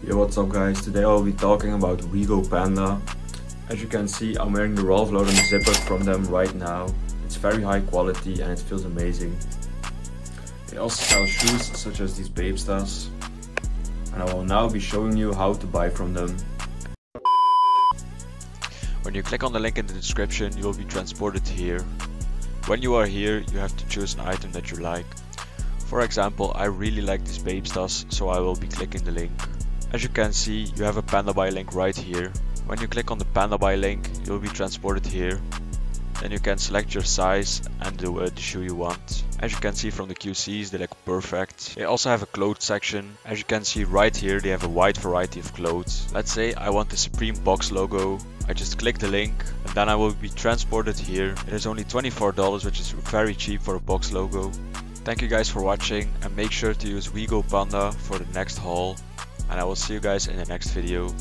Yo, what's up guys? Today I'll be talking about Wegopanda. As you can see, I'm wearing the Ralph Lauren zipper from them right now. It's very high quality and it feels amazing. They also sell shoes such as these Babestas. And I will now be showing you how to buy from them. When you click on the link in the description, you will be transported here. When you are here, you have to choose an item that you like. For example, I really like this Babestas, so I will be clicking the link. As you can see, you have a Panda buy link right here. When you click on the Panda buy link, you will be transported here. Then you can select your size and the shoe you want. As you can see from the QCs, they look perfect. They also have a clothes section. As you can see right here, they have a wide variety of clothes. Let's say I want the Supreme box logo. I just click the link and then I will be transported here. It is only $24, which is very cheap for a box logo. Thank you guys for watching and make sure to use Wegopanda for the next haul. And I will see you guys in the next video.